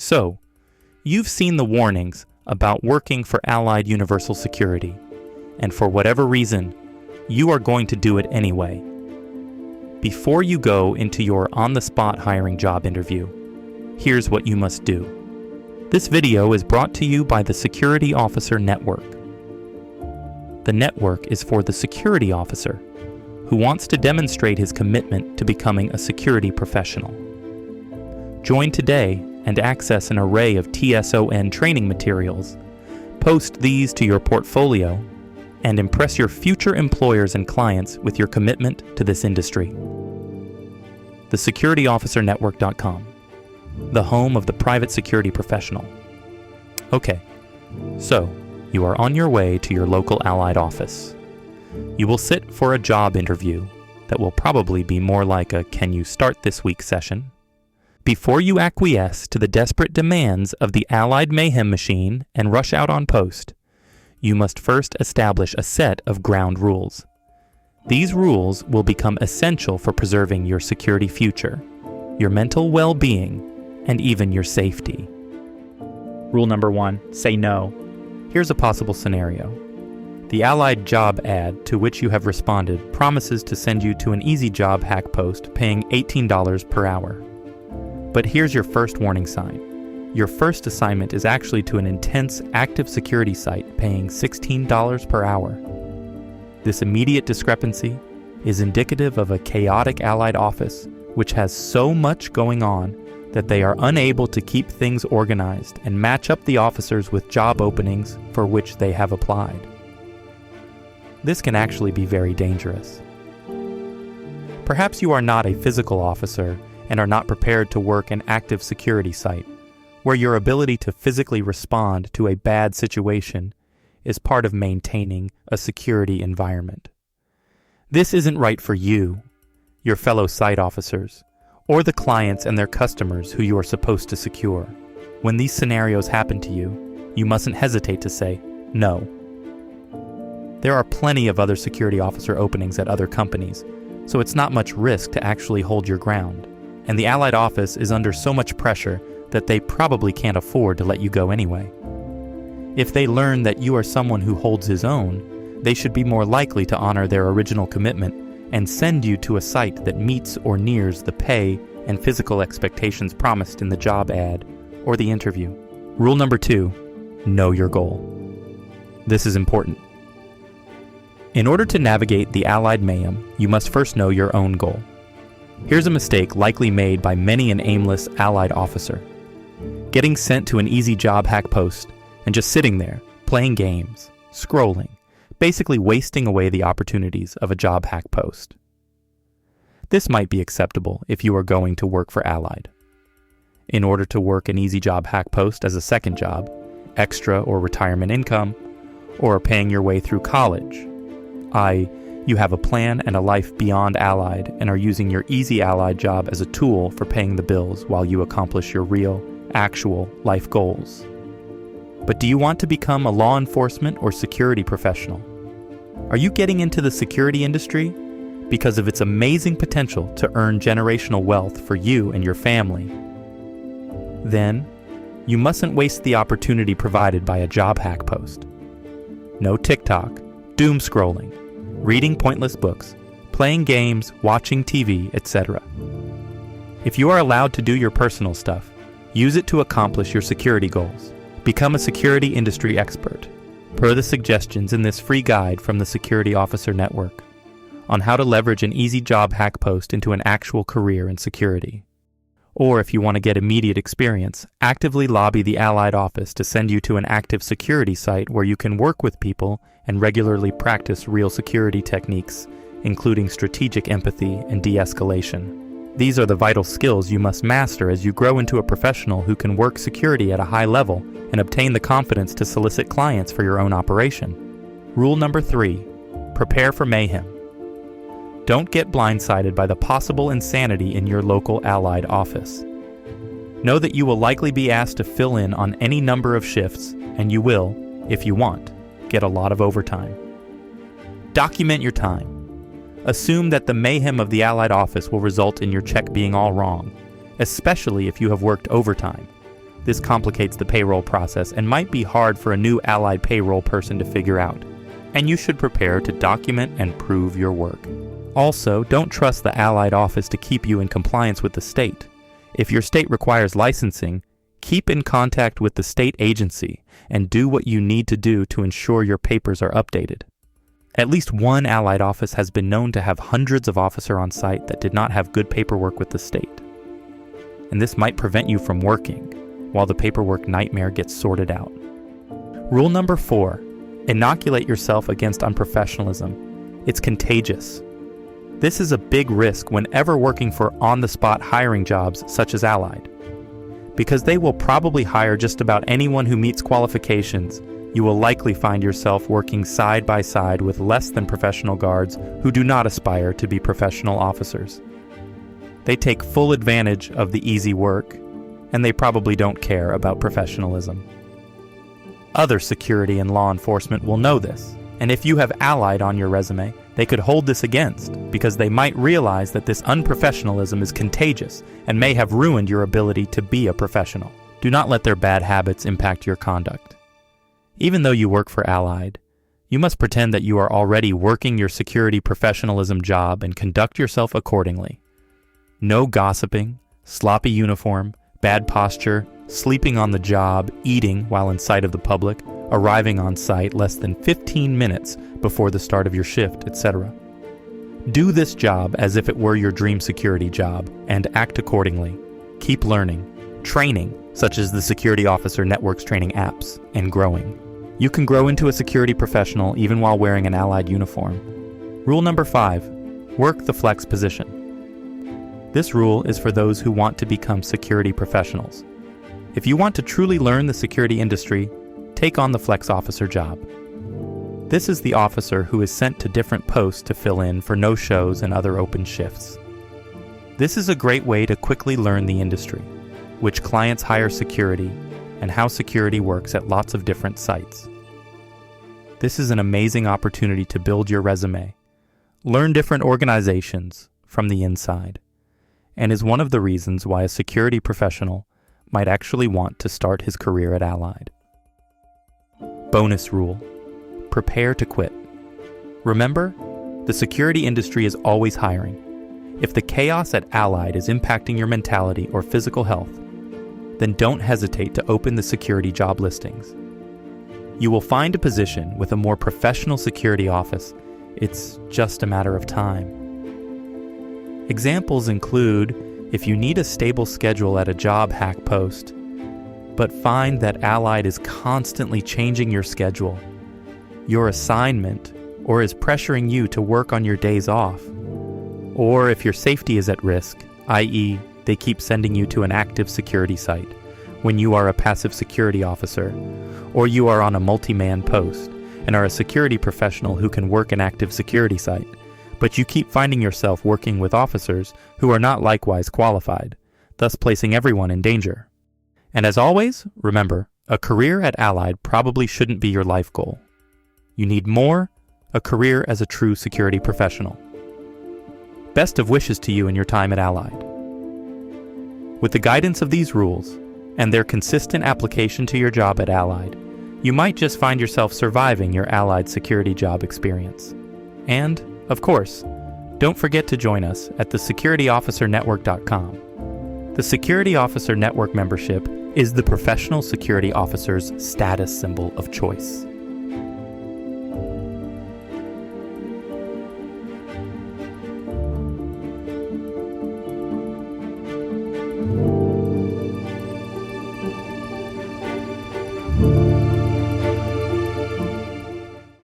So, you've seen the warnings about working for Allied Universal Security, and for whatever reason, you are going to do it anyway. Before you go into your on-the-spot hiring job interview, here's what you must do. This video is brought to you by the Security Officer Network. The network is for the security officer who wants to demonstrate his commitment to becoming a security professional. Join today and access an array of TSON training materials. Post these to your portfolio and impress your future employers and clients with your commitment to this industry. TheSecurityOfficerNetwork.com, the home of the private security professional. Okay, so you are on your way to your local Allied office. You will sit for a job interview that will probably be more like a "Can you start this week" session. Before you acquiesce to the desperate demands of the Allied mayhem machine and rush out on post, you must first establish a set of ground rules. These rules will become essential for preserving your security future, your mental well-being, and even your safety. Rule number 1, say no. Here's a possible scenario. The Allied job ad to which you have responded promises to send you to an easy job hack post paying $18 per hour. But here's your first warning sign. Your first assignment is actually to an intense active security site paying $16 per hour. This immediate discrepancy is indicative of a chaotic Allied office which has so much going on that they are unable to keep things organized and match up the officers with job openings for which they have applied. This can actually be very dangerous. Perhaps you are not a physical officer and are not prepared to work an active security site, where your ability to physically respond to a bad situation is part of maintaining a security environment. This isn't right for you, your fellow site officers, or the clients and their customers who you are supposed to secure. When these scenarios happen to you, you mustn't hesitate to say no. There are plenty of other security officer openings at other companies, so it's not much risk to actually hold your ground. And the Allied office is under so much pressure that they probably can't afford to let you go anyway. If they learn that you are someone who holds his own, they should be more likely to honor their original commitment and send you to a site that meets or nears the pay and physical expectations promised in the job ad or the interview. Rule number 2, know your goal. This is important. In order to navigate the Allied mayhem, you must first know your own goal. Here's a mistake likely made by many an aimless Allied officer. Getting sent to an easy job hack post and just sitting there, playing games, scrolling, basically wasting away the opportunities of a job hack post. This might be acceptable if you are going to work for Allied. In order to work an easy job hack post as a second job, extra or retirement income, or paying your way through college, you have a plan and a life beyond Allied and are using your easy Allied job as a tool for paying the bills while you accomplish your real, actual life goals. But do you want to become a law enforcement or security professional? Are you getting into the security industry because of its amazing potential to earn generational wealth for you and your family? Then, you mustn't waste the opportunity provided by a job hack post. No TikTok, doom scrolling, reading pointless books, playing games, watching TV, etc. If you are allowed to do your personal stuff, use it to accomplish your security goals. Become a security industry expert, per the suggestions in this free guide from the Security Officer Network on how to leverage an easy job hack post into an actual career in security. Or if you want to get immediate experience, actively lobby the Allied office to send you to an active security site where you can work with people and regularly practice real security techniques, including strategic empathy and de-escalation. These are the vital skills you must master as you grow into a professional who can work security at a high level and obtain the confidence to solicit clients for your own operation. Rule number 3, prepare for mayhem. Don't get blindsided by the possible insanity in your local Allied office. Know that you will likely be asked to fill in on any number of shifts, and you will, if you want, get a lot of overtime. Document your time. Assume that the mayhem of the Allied office will result in your check being all wrong, especially if you have worked overtime. This complicates the payroll process and might be hard for a new Allied payroll person to figure out, and you should prepare to document and prove your work. Also, don't trust the Allied office to keep you in compliance with the state. If your state requires licensing, keep in contact with the state agency and do what you need to do to ensure your papers are updated. At least one Allied office has been known to have hundreds of officers on site that did not have good paperwork with the state. And this might prevent you from working while the paperwork nightmare gets sorted out. Rule number 4, inoculate yourself against unprofessionalism. It's contagious. This is a big risk whenever working for on-the-spot hiring jobs such as Allied. Because they will probably hire just about anyone who meets qualifications, you will likely find yourself working side by side with less than professional guards who do not aspire to be professional officers. They take full advantage of the easy work, and they probably don't care about professionalism. Other security and law enforcement will know this, and if you have Allied on your resume, they could hold this against because they might realize that this unprofessionalism is contagious and may have ruined your ability to be a professional. Do not let their bad habits impact your conduct. Even though you work for Allied, you must pretend that you are already working your security professionalism job and conduct yourself accordingly. No gossiping, sloppy uniform, bad posture, sleeping on the job, eating while in sight of the public, arriving on site less than 15 minutes before the start of your shift, etc. Do this job as if it were your dream security job and act accordingly. Keep learning, training, such as the Security Officer Network's training apps, and growing. You can grow into a security professional even while wearing an Allied uniform. Rule number 5, work the flex position. This rule is for those who want to become security professionals. If you want to truly learn the security industry, take on the flex officer job. This is the officer who is sent to different posts to fill in for no-shows and other open shifts. This is a great way to quickly learn the industry, which clients hire security, and how security works at lots of different sites. This is an amazing opportunity to build your resume, learn different organizations from the inside, and is one of the reasons why a security professional might actually want to start his career at Allied. Bonus rule: prepare to quit. Remember, the security industry is always hiring. If the chaos at Allied is impacting your mentality or physical health, then don't hesitate to open the security job listings. You will find a position with a more professional security office. It's just a matter of time. Examples include if you need a stable schedule at a job hack post, but find that Allied is constantly changing your schedule, your assignment, or is pressuring you to work on your days off. Or if your safety is at risk, i.e., they keep sending you to an active security site when you are a passive security officer, or you are on a multi-man post and are a security professional who can work an active security site, but you keep finding yourself working with officers who are not likewise qualified, thus placing everyone in danger. And as always, remember, a career at Allied probably shouldn't be your life goal. You need more, a career as a true security professional. Best of wishes to you in your time at Allied. With the guidance of these rules and their consistent application to your job at Allied, you might just find yourself surviving your Allied security job experience. And, of course, don't forget to join us at theSecurityOfficerNetwork.com. The Security Officer Network membership is the professional security officer's status symbol of choice.